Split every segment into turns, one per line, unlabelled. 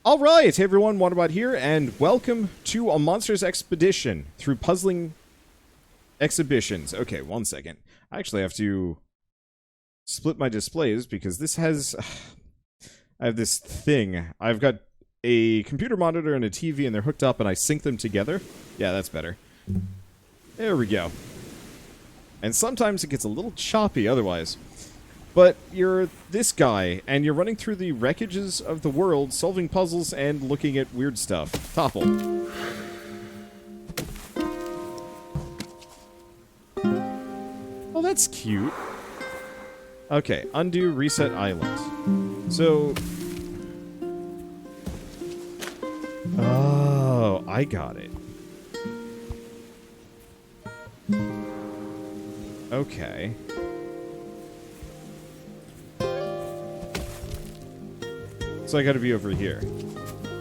Alright, hey everyone, Waterbot here, and welcome to a Monsters Expedition through puzzling exhibitions. Okay, one second. I actually have to split my displays because this has... I have this thing. I've got a computer monitor and a TV and they're hooked up and I sync them together. Yeah, that's better. There we go. And sometimes it gets a little choppy otherwise. But you're this guy, and you're running through the wreckages of the world, solving puzzles and looking at weird stuff. Topple. Oh, that's cute. Okay, undo, reset island. So... Oh, I got it. Okay. So I gotta be over here.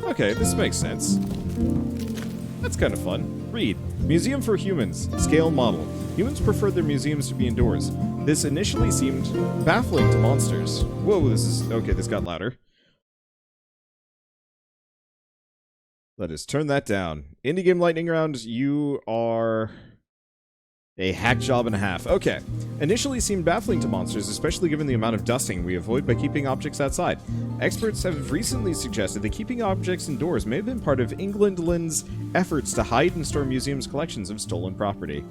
Okay, this makes sense. That's kind of fun. Read. Museum for humans. Scale model. Humans prefer their museums to be indoors. This initially seemed baffling to monsters. Whoa, this is... Okay, this got louder. Let us turn that down. Indie Game Lightning Round, you are... a hack job and a half. Okay. Initially seemed baffling to monsters, especially given the amount of dusting we avoid by keeping objects outside. Experts have recently suggested that keeping objects indoors may have been part of Englandland's efforts to hide and store museums' collections of stolen property.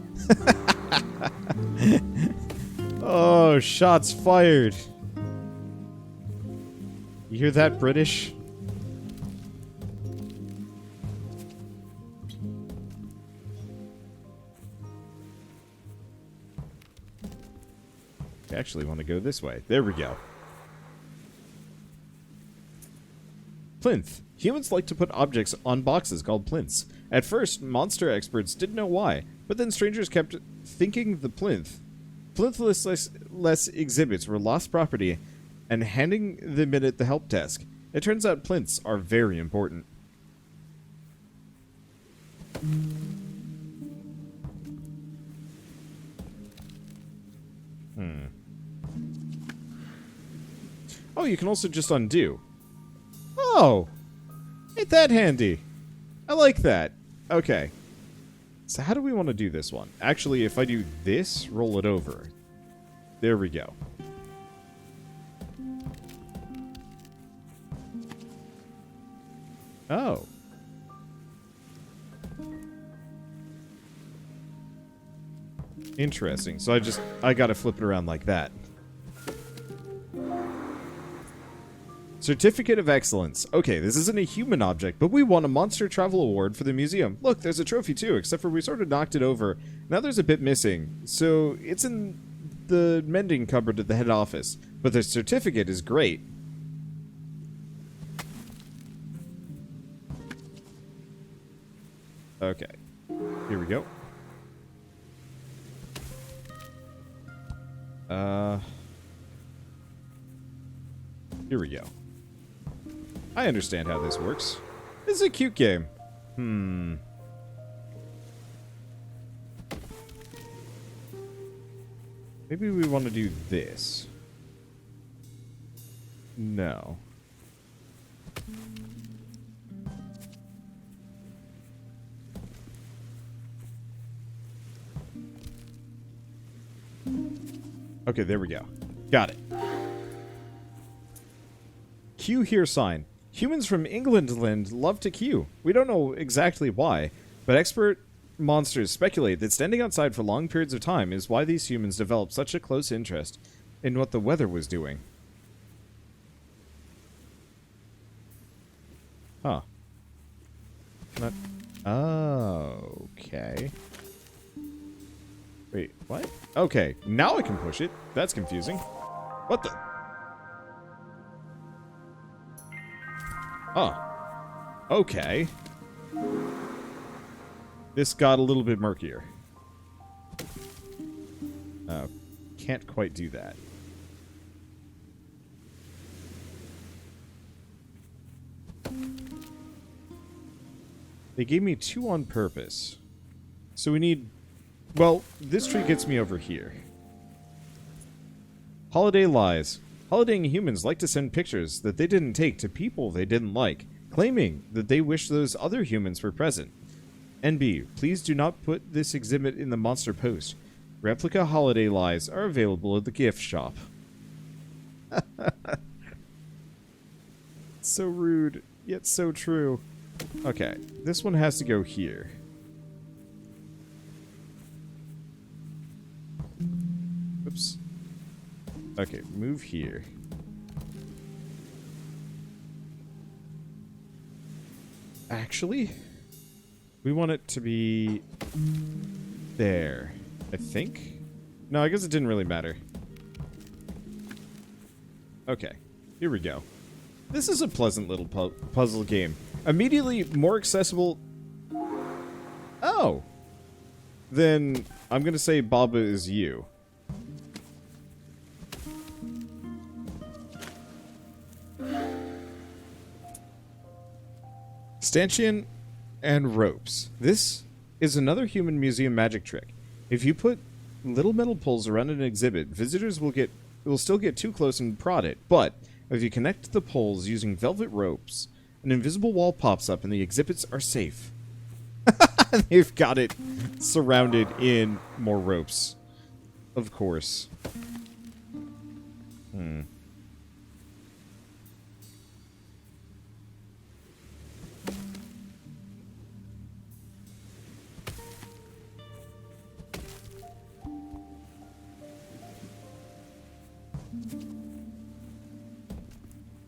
Oh, shots fired. You hear that, British? I actually want to go this way. There we go. Plinth. Humans like to put objects on boxes called plinths. At first, monster experts didn't know why, but then strangers kept thinking the plinth-less exhibits were lost property and handing them in at the help desk. It turns out plinths are very important. Oh, you can also just undo. Oh! Ain't that handy? I like that. Okay. So how do we want to do this one? Actually, if I do this, roll it over. There we go. Oh. Interesting. So I gotta flip it around like that. Certificate of Excellence. Okay, this isn't a human object, but we won a Monster Travel Award for the museum. Look, there's a trophy too, except for we sort of knocked it over. Now there's a bit missing, so it's in the mending cupboard at the head office. But the certificate is great. Okay, here we go. Here we go. I understand how this works. This is a cute game. Maybe we want to do this. No. Okay, there we go. Got it. Queue here sign. Humans from Englandland love to queue. We don't know exactly why, but expert monsters speculate that standing outside for long periods of time is why these humans developed such a close interest in what the weather was doing. Huh. Not... Oh, okay. Wait, what? Okay, now I can push it. That's confusing. What the... Oh. Okay. This got a little bit murkier. Can't quite do that. They gave me two on purpose. So we need... Well, this tree gets me over here. Holiday lies. Holidaying humans like to send pictures that they didn't take to people they didn't like. claiming that they wish those other humans were present. NB, please do not put this exhibit in the monster post. Replica holiday lies are available at the gift shop. So rude, yet so true. Okay, this one has to go here. Oops. Okay, move here. Actually, we want it to be there, I think. No, I guess it didn't really matter. Okay, here we go. This is a pleasant little puzzle game. Immediately more accessible. Oh. Then I'm going to say Baba is you. Stanchion and ropes. This is another human museum magic trick. If you put little metal poles around an exhibit, visitors will still get too close and prod it, but if you connect the poles using velvet ropes, an invisible wall pops up and the exhibits are safe. They've got it surrounded in more ropes. Of course.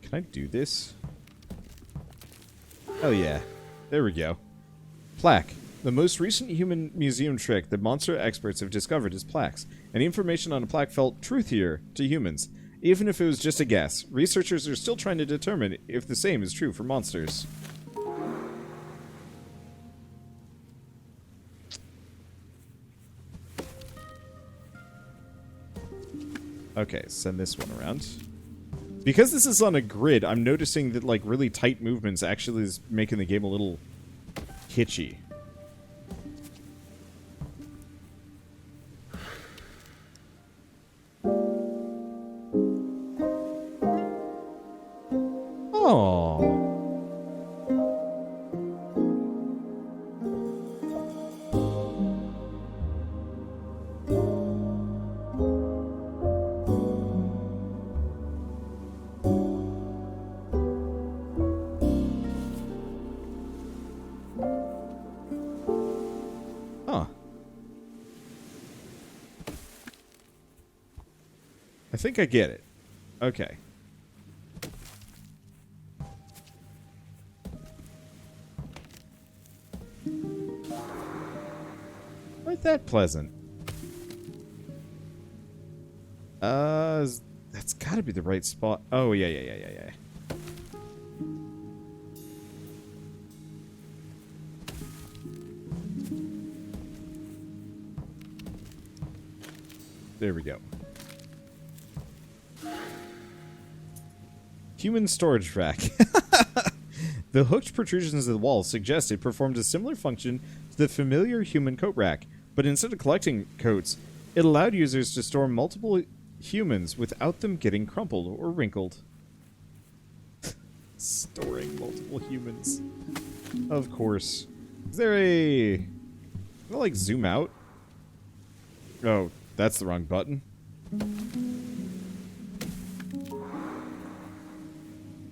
Can I do this? Oh yeah. There we go. Plaque. The most recent human museum trick that monster experts have discovered is plaques. Any information on a plaque felt truthier to humans. Even if it was just a guess, researchers are still trying to determine if the same is true for monsters. Okay, send this one around. Because this is on a grid, I'm noticing that, like, really tight movements actually is making the game a little hitchy. Oh. I think I get it. Okay. Aren't that pleasant? That's gotta be the right spot. Oh, yeah. There we go. Human storage rack. The hooked protrusions of the wall suggest it performed a similar function to the familiar human coat rack, but instead of collecting coats, it allowed users to store multiple humans without them getting crumpled or wrinkled. Storing multiple humans. Of course. Is there a... Can I, like, zoom out? Oh, that's the wrong button.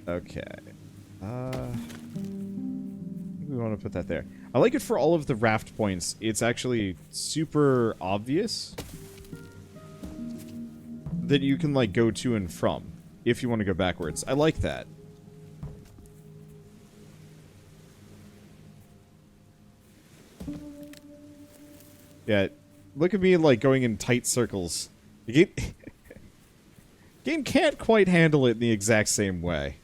Okay. I think we want to put that there. I like it for all of the raft points. It's actually super obvious that you can, like, go to and from if you want to go backwards. I like that. Yeah, look at me, like, going in tight circles. The game can't quite handle it in the exact same way.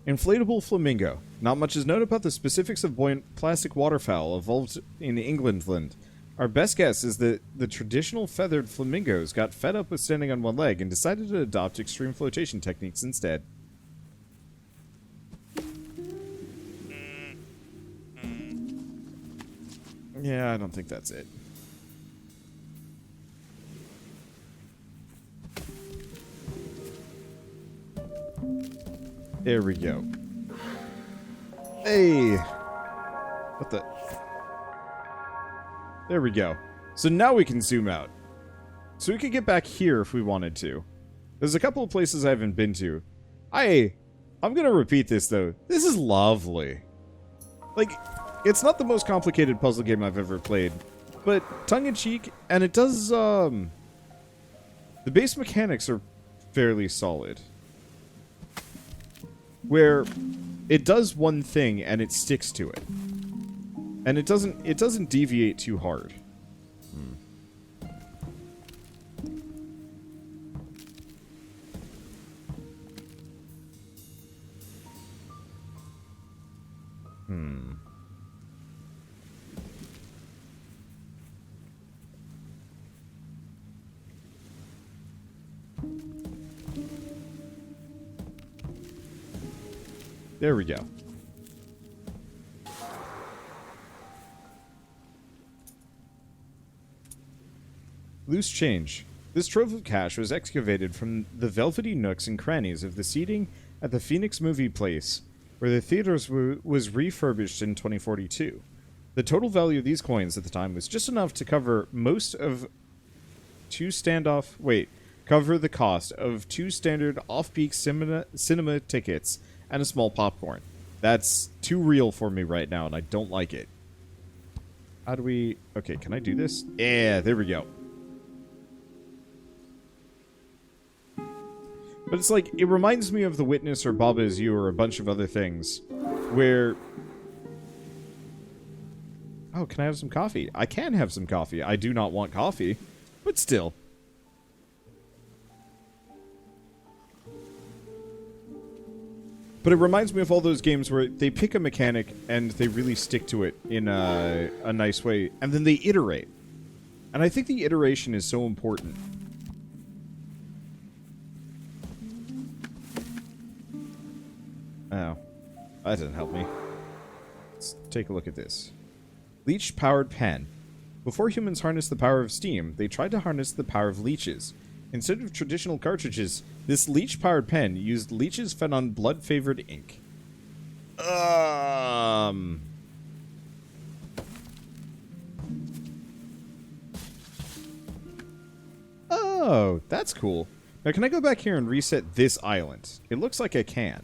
Inflatable flamingo. Not much is known about the specifics of buoyant plastic waterfowl evolved in Englandland. Our best guess is that the traditional feathered flamingos got fed up with standing on one leg and decided to adopt extreme flotation techniques instead. Yeah, I don't think that's it. There we go. Hey! What the? There we go. So now we can zoom out. So we could get back here if we wanted to. There's a couple of places I haven't been to. I'm gonna repeat this, though. This is lovely. Like, it's not the most complicated puzzle game I've ever played, but tongue-in-cheek, and it does, the base mechanics are fairly solid. Where it does one thing and it sticks to it. And it doesn't deviate too hard. There we go. Loose change. This trove of cash was excavated from the velvety nooks and crannies of the seating at the Phoenix Movie Place, where the theaters was refurbished in 2042. The total value of these coins at the time was just enough to cover cover the cost of 2 standard off-peak cinema tickets and a small popcorn. That's too real for me right now, and I don't like it. How do we... Okay, can I do this? Yeah, there we go. But it's like, it reminds me of The Witness or Baba Is You or a bunch of other things, where... Oh, can I have some coffee? I can have some coffee. I do not want coffee, but still. But it reminds me of all those games where they pick a mechanic and they really stick to it in a nice way, and then they iterate. And I think the iteration is so important. Oh, that didn't help me. Let's take a look at this. Leech-powered pen. Before humans harnessed the power of steam, they tried to harness the power of leeches. Instead of traditional cartridges, this leech-powered pen used leeches fed on blood-flavored ink. Oh, that's cool. Now, can I go back here and reset this island? It looks like I can.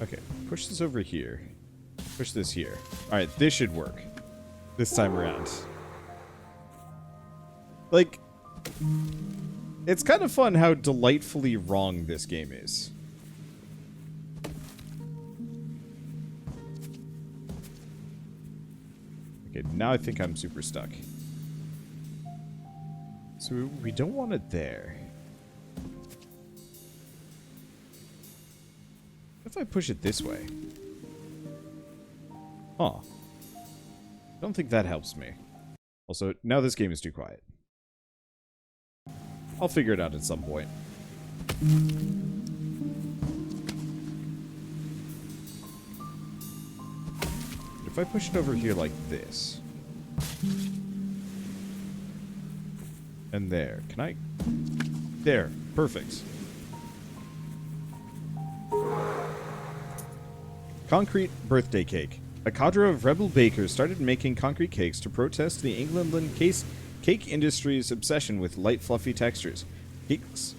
Okay, push this over here. Push this here. Alright, this should work. This time around. Like, it's kind of fun how delightfully wrong this game is. Okay, now I think I'm super stuck. So we don't want it there. What if I push it this way? Huh. Don't think that helps me. Also, now this game is too quiet. I'll figure it out at some point. If I push it over here like this... And there. Can I... There. Perfect. Concrete birthday cake. A cadre of rebel bakers started making concrete cakes to protest the Englandland cake industry's obsession with light, fluffy textures.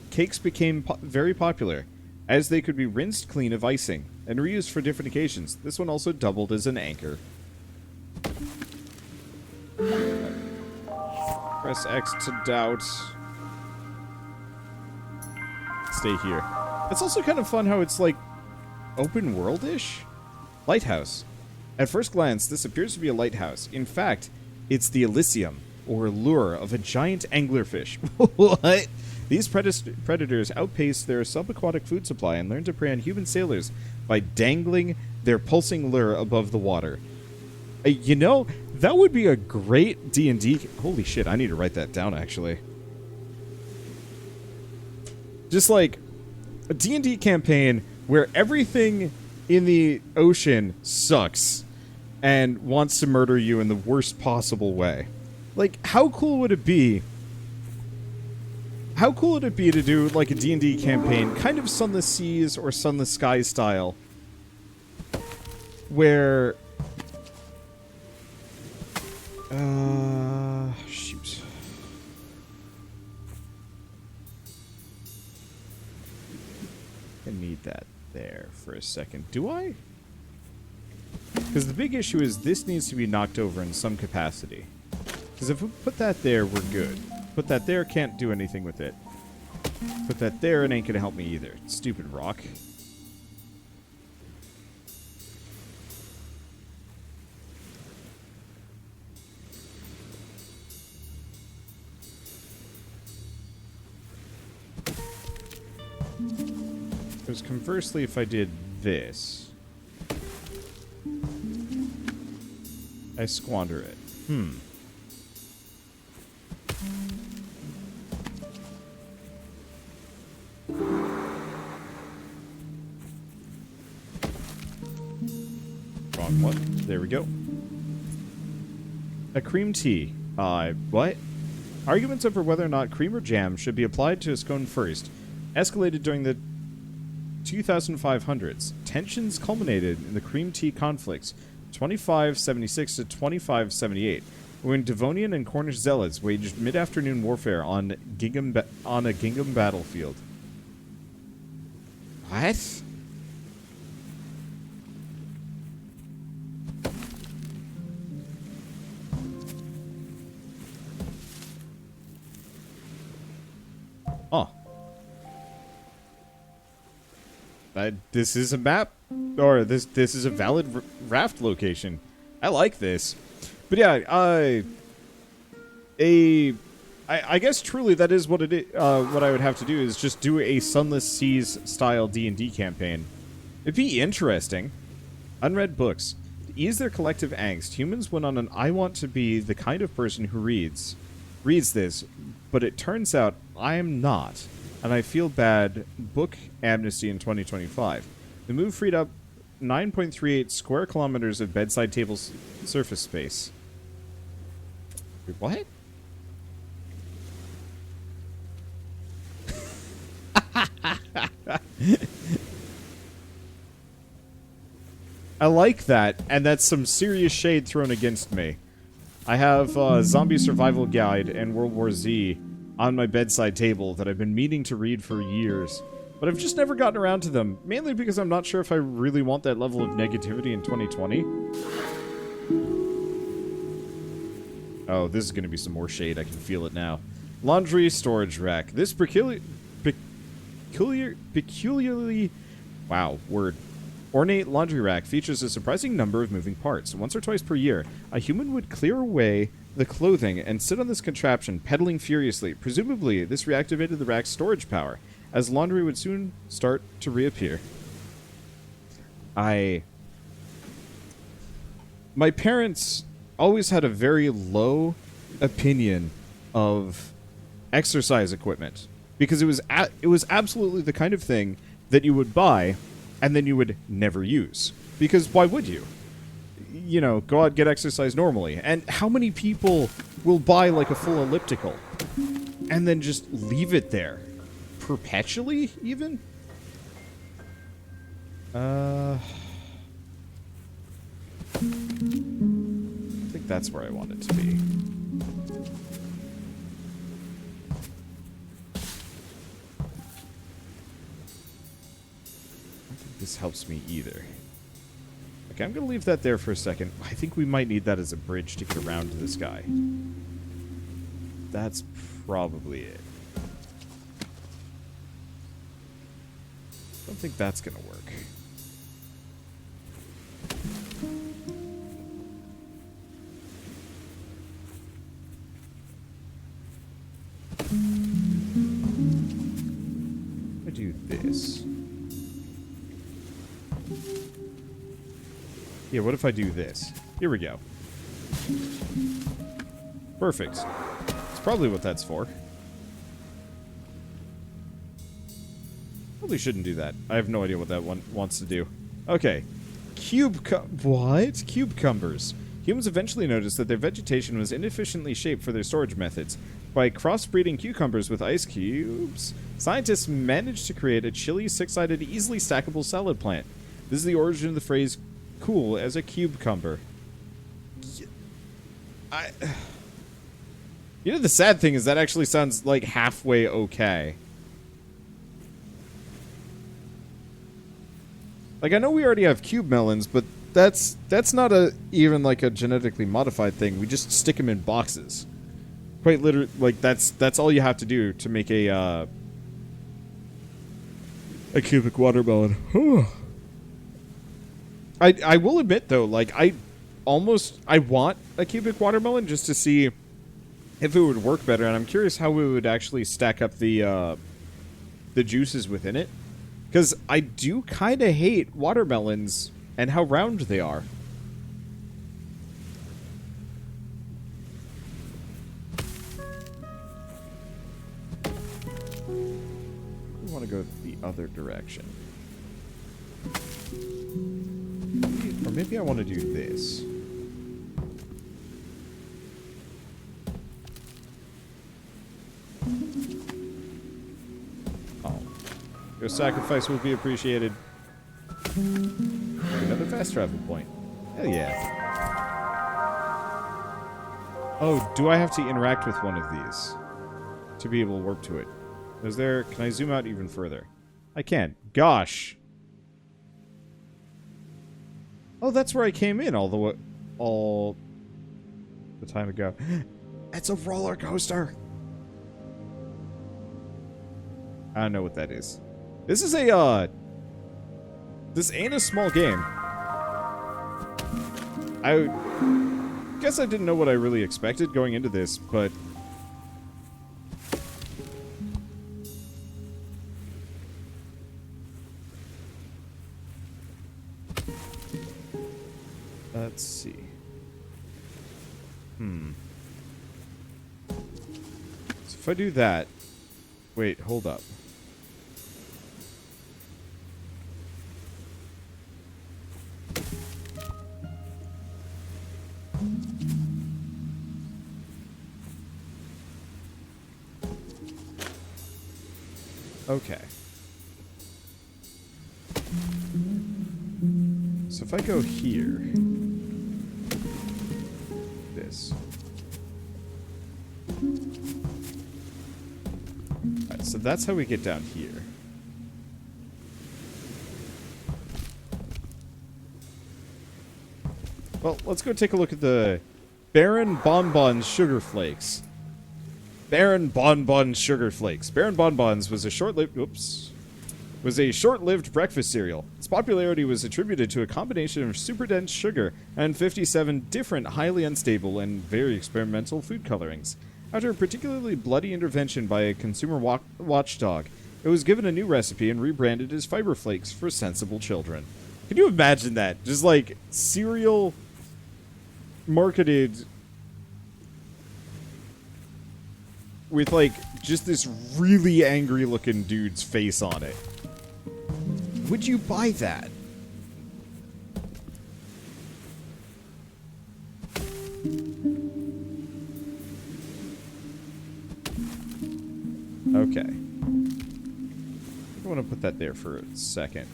Cakes became very popular, as they could be rinsed clean of icing and reused for different occasions. This one also doubled as an anchor. Press X to doubt. Stay here. It's also kind of fun how it's like open world-ish. Lighthouse. At first glance, this appears to be a lighthouse. In fact, it's the Elysium, or lure, of a giant anglerfish. What? These predators outpace their subaquatic food supply and learn to prey on human sailors by dangling their pulsing lure above the water. You know, that would be a great D&D... Holy shit, I need to write that down, actually. Just like a D&D campaign where everything in the ocean sucks and wants to murder you in the worst possible way. Like, how cool would it be? How cool would it be to do, like, a D&D campaign, kind of Sunless Seas or Sunless Skies style, where... shoot. I need that there for a second. Do I? Because the big issue is this needs to be knocked over in some capacity. Because if we put that there, we're good. Put that there, can't do anything with it. Put that there, it ain't gonna help me either. Stupid rock. Because conversely, if I did this, I squander it. Wrong one. There we go. A cream tea. What? Arguments over whether or not cream or jam should be applied to a scone first escalated during the 2500s. Tensions culminated in the cream tea conflicts 2576 to 2578, when Devonian and Cornish zealots waged mid-afternoon warfare on a gingham battlefield. What? Oh. This is a map, or this is a valid raft location. I like this. But yeah, I guess truly that is what it is, what I would have to do is just do a Sunless Seas style D&D campaign. It'd be interesting. Unread books. To ease their collective angst, humans went on an I want to be the kind of person who reads this, but it turns out I am not, and I feel bad. Book amnesty in 2025. The move freed up 9.38 square kilometers of bedside table surface space. Wait, what? I like that, and that's some serious shade thrown against me. I have Zombie Survival Guide and World War Z on my bedside table that I've been meaning to read for years, but I've just never gotten around to them, mainly because I'm not sure if I really want that level of negativity in 2020. Oh, this is going to be some more shade. I can feel it now. Laundry storage rack. This peculiarly... Wow, word. Ornate laundry rack features a surprising number of moving parts. Once or twice per year, a human would clear away the clothing and sit on this contraption, pedaling furiously. Presumably, this reactivated the rack's storage power, as laundry would soon start to reappear. My parents always had a very low opinion of exercise equipment, because it was absolutely the kind of thing that you would buy and then you would never use. Because why would you? You know, go out and get exercise normally. And how many people will buy like a full elliptical and then just leave it there? Perpetually, even? I think that's where I want it to be. This helps me either. Okay, I'm going to leave that there for a second. I think we might need that as a bridge to get around to this guy. That's probably it. I don't think that's going to work. I do this. Yeah, what if I do this? Here we go. Perfect. It's probably what that's for. Probably shouldn't do that. I have no idea what that one wants to do. Okay. Cubecumbers. Humans eventually noticed that their vegetation was inefficiently shaped for their storage methods. By crossbreeding cucumbers with ice cubes, scientists managed to create a chilly, six-sided, easily stackable salad plant. This is the origin of the phrase cool as a cubecumber. You know, the sad thing is that actually sounds like halfway okay. Like, I know we already have cube melons, but that's not even like a genetically modified thing. We just stick them in boxes. Quite literally, like that's all you have to do to make a cubic watermelon. I will admit though, like I want a cubic watermelon just to see if it would work better, and I'm curious how we would actually stack up the juices within it. Because I do kind of hate watermelons and how round they are. I want to go the other direction. Or maybe I want to do this. Your sacrifice will be appreciated. Another fast travel point. Hell yeah. Oh, do I have to interact with one of these to be able to warp to it? Is there... Can I zoom out even further? I can. Gosh. Oh, that's where I came in all the time ago. It's a roller coaster. I don't know what that is. This is a, this ain't a small game. I guess I didn't know what I really expected going into this, but... Let's see. So if I do that... Wait, hold up. Okay. So if I go here... This. Alright, so that's how we get down here. Well, let's go take a look at the Baron Bonbons Sugar Flakes. Baron Bonbons Sugar Flakes. Baron Bonbons was a short-lived breakfast cereal. Its popularity was attributed to a combination of super dense sugar and 57 different highly unstable and very experimental food colorings. After a particularly bloody intervention by a consumer watchdog, it was given a new recipe and rebranded as Fiber Flakes for sensible children. Can you imagine that? Just like cereal marketed with like just this really angry looking dude's face on it. Would you buy that? Okay. I want to put that there for a second.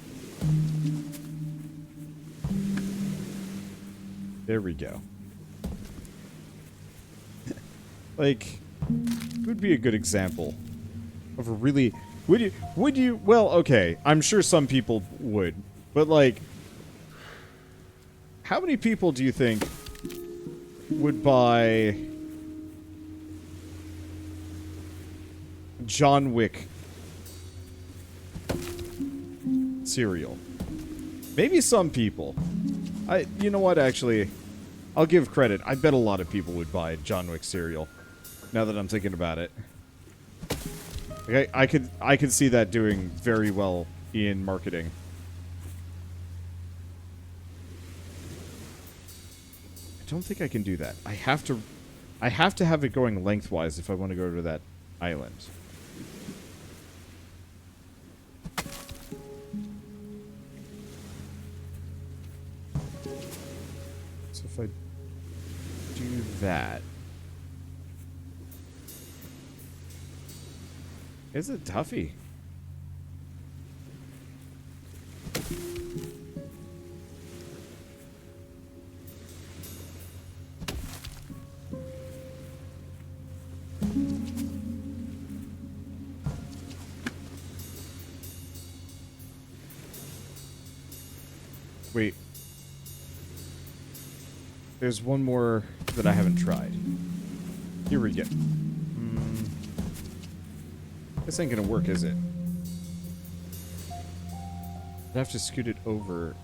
There we go. Like, it would be a good example of a really... Would you... Well, okay. I'm sure some people would. But, like... How many people do you think would buy... John Wick cereal? Maybe some people. You know what, actually... I'll give credit. I bet a lot of people would buy John Wick cereal. Now that I'm thinking about it. Okay, I could see that doing very well in marketing. I don't think I can do that. I have to have it going lengthwise if I want to go to that island. So if I do that... It's a toughie. Wait. There's one more that I haven't tried. Here we go. This ain't gonna work, is it? I'd have to scoot it over.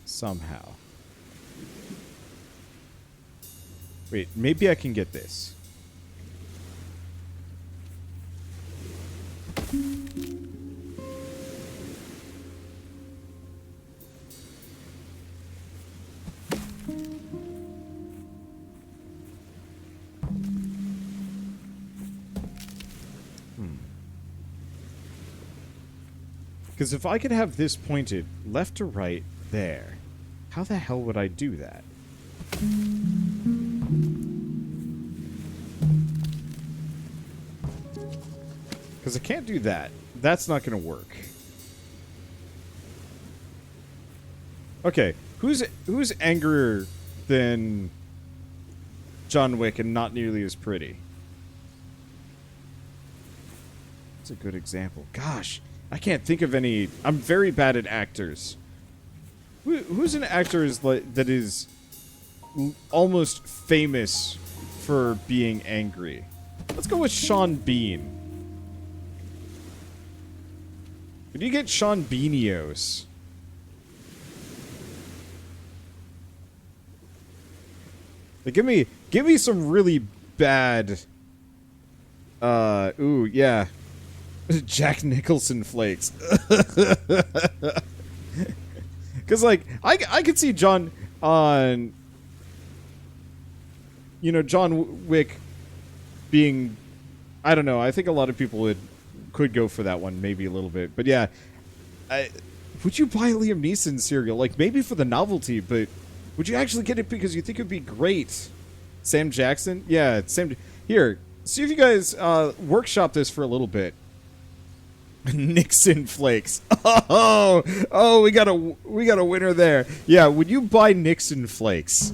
Somehow. Wait, maybe I can get this. Because if I could have this pointed left to right there, how the hell would I do that? Because I can't do that. That's not going to work. Okay, who's angrier than John Wick and not nearly as pretty? That's a good example. Gosh, I can't think of any. I'm very bad at actors. Who's an actor that is almost famous for being angry? Let's go with Sean Bean. Could you get Sean Beanios? Like, give me some really bad. Ooh, yeah. Jack Nicholson flakes. Because, like, I could see John on, you know, John Wick being, I don't know, I think a lot of people could go for that one, maybe a little bit. But yeah, would you buy Liam Neeson cereal? Like, maybe for the novelty, but would you actually get it because you think it would be great? Sam Jackson? Yeah, Sam. Here, see if you guys workshop this for a little bit. Nixon flakes. Oh, we got a winner there. Yeah, would you buy Nixon flakes?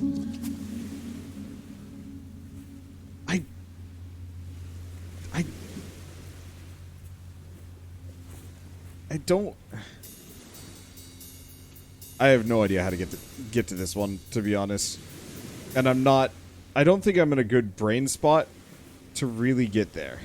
I don't. I have no idea how to get to this one, to be honest. And I'm not. I don't think I'm in a good brain spot to really get there.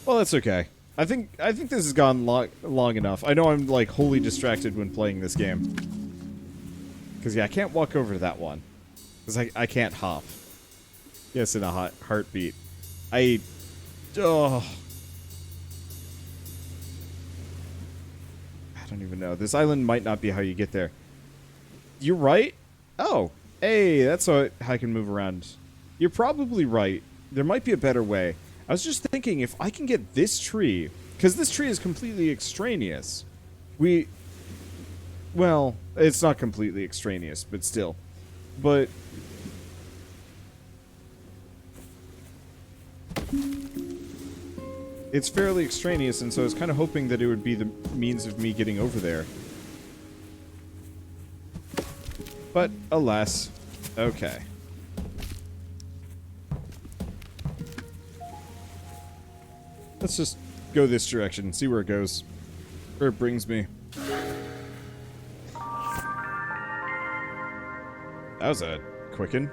Well, that's okay. I think this has gone long enough. I know I'm like wholly distracted when playing this game. Cause yeah, I can't walk over to that one. Cause I can't hop. Yes, in a heartbeat. Oh. I don't even know. This island might not be how you get there. You're right? Oh. Hey, that's how I can move around. You're probably right. There might be a better way. I was just thinking if I can get this tree, because this tree is completely extraneous. Well, it's not completely extraneous, but still. But it's fairly extraneous, and so I was kind of hoping that it would be the means of me getting over there. But, alas. Okay. Let's just go this direction and see where it goes. Where it brings me. That was a quicken.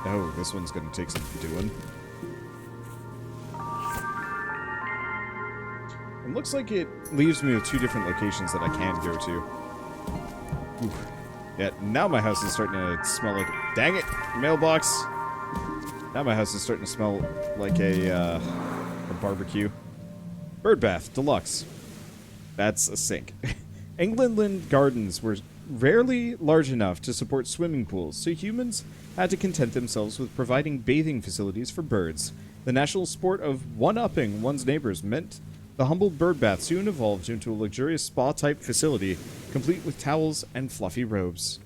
Oh, this one's gonna take some doing. It looks like it leaves me with two different locations that I can go to. Oof. Yeah, now my house is starting to smell like... Dang it! Mailbox! Now my house is starting to smell like a barbecue. Bird bath, deluxe. That's a sink. Englandland gardens were rarely large enough to support swimming pools, so humans had to content themselves with providing bathing facilities for birds. The national sport of one-upping one's neighbors meant the humble bird bath soon evolved into a luxurious spa-type facility, complete with towels and fluffy robes.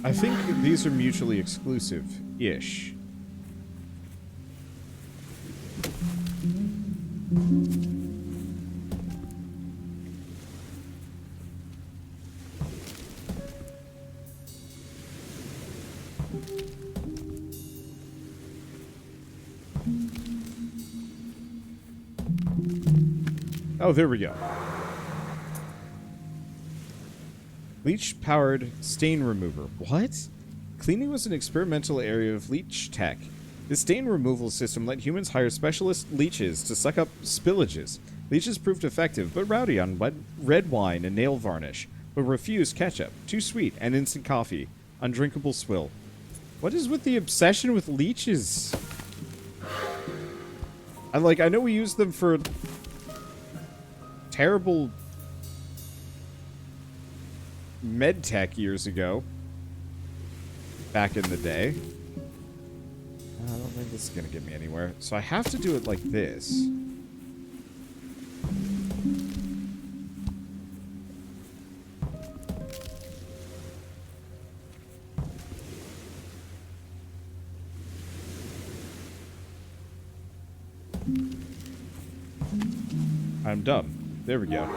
I think these are mutually exclusive-ish. Oh, there we go. Leech-powered stain remover. What? Cleaning was an experimental area of leech tech. This stain removal system let humans hire specialist leeches to suck up spillages. Leeches proved effective, but rowdy on red wine and nail varnish, but refused ketchup. Too sweet and instant coffee. Undrinkable swill. What is with the obsession with leeches? I know we use them for terrible med tech years ago. Back in the day. I don't think this is going to get me anywhere. So I have to do it like this. I'm dumb. There we go.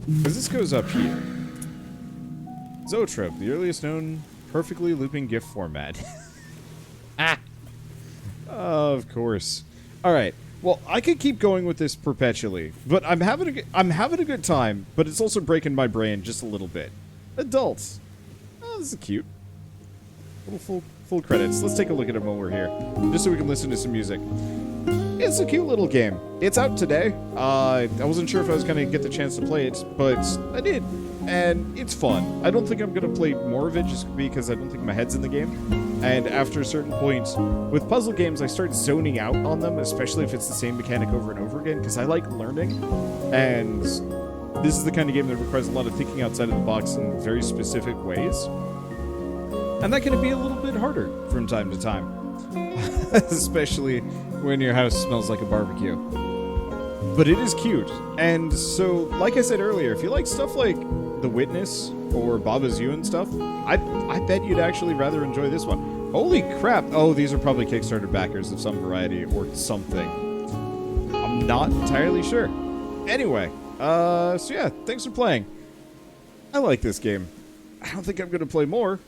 Because this goes up here. Zoetrope, the earliest known perfectly looping GIF format. Ah! Of course. Alright. Well, I could keep going with this perpetually, but I'm having a good time, but it's also breaking my brain just a little bit. Adults. Oh, this is cute. Little full credits. Let's take a look at them while we're here, just so we can listen to some music. It's a cute little game. It's out today. I wasn't sure if I was going to get the chance to play it, but I did. And it's fun. I don't think I'm going to play more of it just because I don't think my head's in the game. And after a certain point, with puzzle games, I start zoning out on them, especially if it's the same mechanic over and over again, because I like learning. And this is the kind of game that requires a lot of thinking outside of the box in very specific ways. And that can be a little bit harder from time to time. Especially when your house smells like a barbecue. But it is cute. And so, like I said earlier, if you like stuff like The Witness or Baba's You and stuff, I bet you'd actually rather enjoy this one. Holy crap! Oh, these are probably Kickstarter backers of some variety or something. I'm not entirely sure. Anyway, so yeah, thanks for playing. I like this game. I don't think I'm going to play more,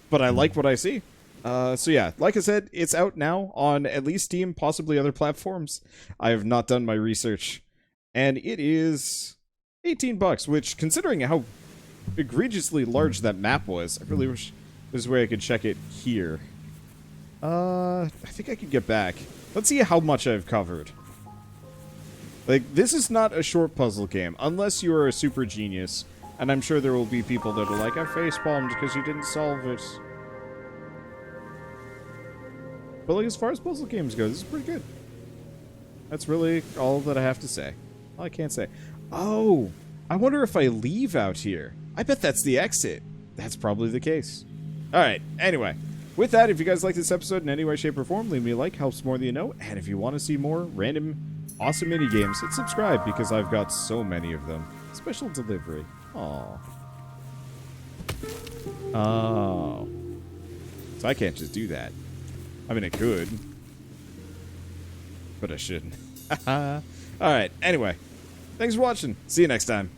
but I like what I see. So yeah, like I said, it's out now on at least Steam, possibly other platforms. I have not done my research. And it is $18, which, considering how egregiously large that map was, I really wish there's a way I could check it here. I think I could get back. Let's see how much I've covered. Like, this is not a short puzzle game, unless you are a super genius. And I'm sure there will be people that are like, I facepalmed because you didn't solve it. But like, as far as puzzle games go, this is pretty good. That's really all that I have to say. All I can't say. Oh, I wonder if I leave out here. I bet that's the exit. That's probably the case. Alright, anyway. With that, if you guys like this episode in any way, shape, or form, leave me a like, helps more than you know. And if you want to see more random, awesome mini-games, hit subscribe, because I've got so many of them. Special delivery. Aww. Oh. So I can't just do that. I mean, I could. But I shouldn't. Alright, anyway. Thanks for watching. See you next time.